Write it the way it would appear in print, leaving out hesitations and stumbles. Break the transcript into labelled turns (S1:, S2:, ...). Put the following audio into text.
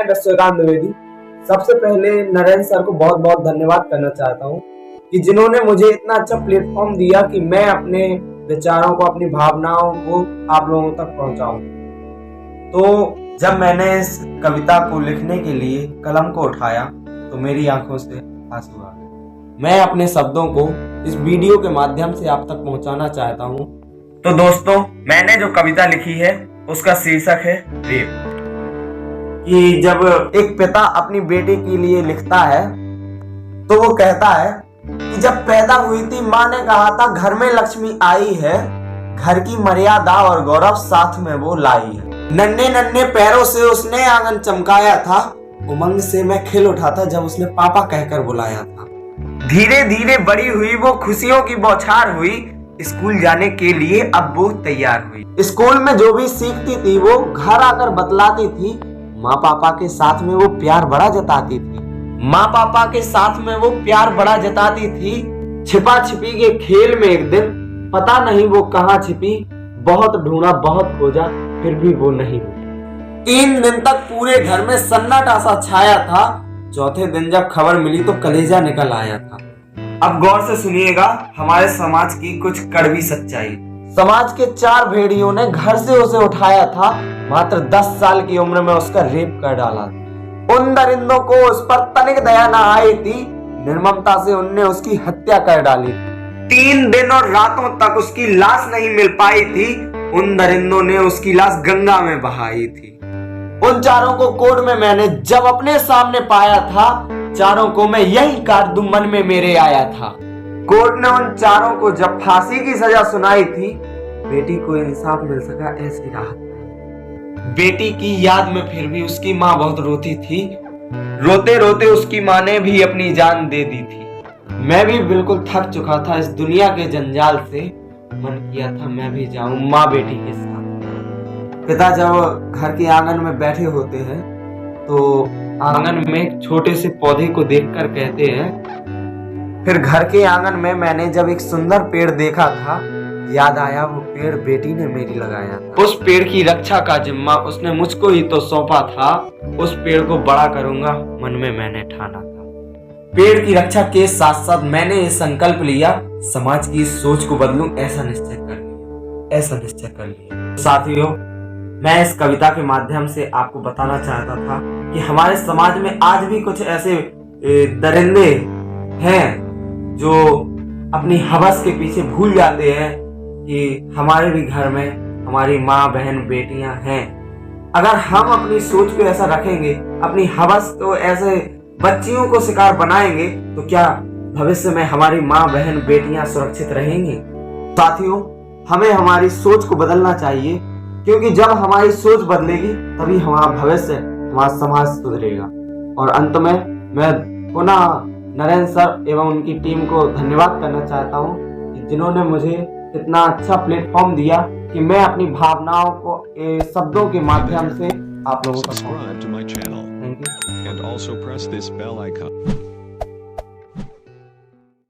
S1: मैं विश्वकांत द्विवेदी सबसे पहले नरेंद्र सर को बहुत बहुत धन्यवाद करना चाहता हूँ कि जिन्होंने मुझे इतना अच्छा प्लेटफॉर्म दिया कि मैं अपने विचारों को, अपनी भावनाओं को आप लोगों तक पहुंचाऊं। तो जब मैंने इस कविता को लिखने के लिए कलम को उठाया तो मेरी आंखों से आंसू आ गए। मैं अपने शब्दों को इस वीडियो के माध्यम से आप तक पहुंचाना चाहता हूं। तो दोस्तों, मैंने जो कविता लिखी है उसका शीर्षक है रेप। कि जब एक पिता अपनी बेटी के लिए लिखता है तो वो कहता है कि जब पैदा हुई थी माँ ने कहा था घर में लक्ष्मी आई है, घर की मर्यादा और गौरव साथ में वो लाई है। नन्हे नन्हे पैरों से उसने आंगन चमकाया था, उमंग से मैं खिल उठा था जब उसने पापा कहकर बुलाया था। धीरे धीरे बड़ी हुई वो, खुशियों की बौछार हुई, स्कूल जाने के लिए अब वो तैयार हुई। स्कूल में जो भी सीखती थी वो घर आकर बतलाती थी, माँ पापा के साथ में वो प्यार बड़ा जताती थी। माँ पापा के साथ में वो प्यार बड़ा जताती थी। छिपा छिपी के खेल में एक दिन पता नहीं वो कहाँ छिपी, बहुत ढूंढा बहुत खोजा फिर भी वो नहीं मिली। 3 दिन तक पूरे घर में सन्नाटा सा छाया था, चौथे दिन जब खबर मिली तो कलेजा निकल आया था। अब गौर से सुनिएगा हमारे समाज की कुछ कड़वी सच्चाई। समाज के 4 भेड़ियों ने घर से उसे उठाया था, मात्र 10 साल की उम्र में उसका रेप कर डाला था। उन दरिंदों को उस पर तनिक दया न आई थी, निर्ममता से उनने उसकी हत्या कर डाली। 3 दिन और रातों तक उसकी लाश नहीं मिल पाई थी, उन दरिंदों ने उसकी लाश गंगा में बहाई थी। उन चारों को कोर्ट में मैंने जब अपने सामने पाया था, चारों को मैं यही काट दूं मन में मेरे आया था। कोर्ट ने उन चारों को जब फांसी की सजा सुनाई थी, बेटी को इंसाफ मिल सका ऐसी राहत। बेटी की याद में फिर भी उसकी माँ बहुत रोती थी, रोते रोते उसकी माँ ने भी अपनी जान दे दी थी। मैं भी बिल्कुल थक चुका था इस दुनिया के जंजाल से, मन किया था मैं भी जाऊं माँ बेटी के साथ। पिता जब घर के आंगन में बैठे होते हैं तो आंगन में एक छोटे से पौधे को देखकर कहते हैं, फिर घर के आंगन में मैंने जब एक सुंदर पेड़ देखा था, याद आया वो पेड़ बेटी ने मेरी लगाया था। उस पेड़ की रक्षा का जिम्मा उसने मुझको ही तो सौंपा था, उस पेड़ को बड़ा करूंगा मन में मैंने ठाना था। पेड़ की रक्षा के साथ साथ मैंने ये संकल्प लिया, समाज की सोच को बदलूं ऐसा निश्चय कर लिया। साथियों, मैं इस कविता के माध्यम से आपको बताना चाहता था कि हमारे समाज में आज भी कुछ ऐसे दरिंदे हैं जो अपनी हवस के पीछे भूल जाते हैं कि हमारे भी घर में हमारी माँ बहन बेटियां हैं। अगर हम अपनी सोच को ऐसा रखेंगे, अपनी हवस को ऐसे बच्चियों को शिकार बनाएंगे तो क्या भविष्य में हमारी माँ बहन बेटियां सुरक्षित रहेंगी? साथियों, हमें हमारी सोच को बदलना चाहिए, क्योंकि जब हमारी सोच बदलेगी तभी हमारा भविष्य, हमारा समाज सुधरेगा। और अंत में मैं पुनः नरेंद्र सर एवं उनकी टीम को धन्यवाद करना चाहता हूँ कि जिन्होंने मुझे इतना अच्छा प्लेटफॉर्म दिया कि मैं अपनी भावनाओं को शब्दों के माध्यम से आप लोगों तक पहुंचाऊं। Thank you.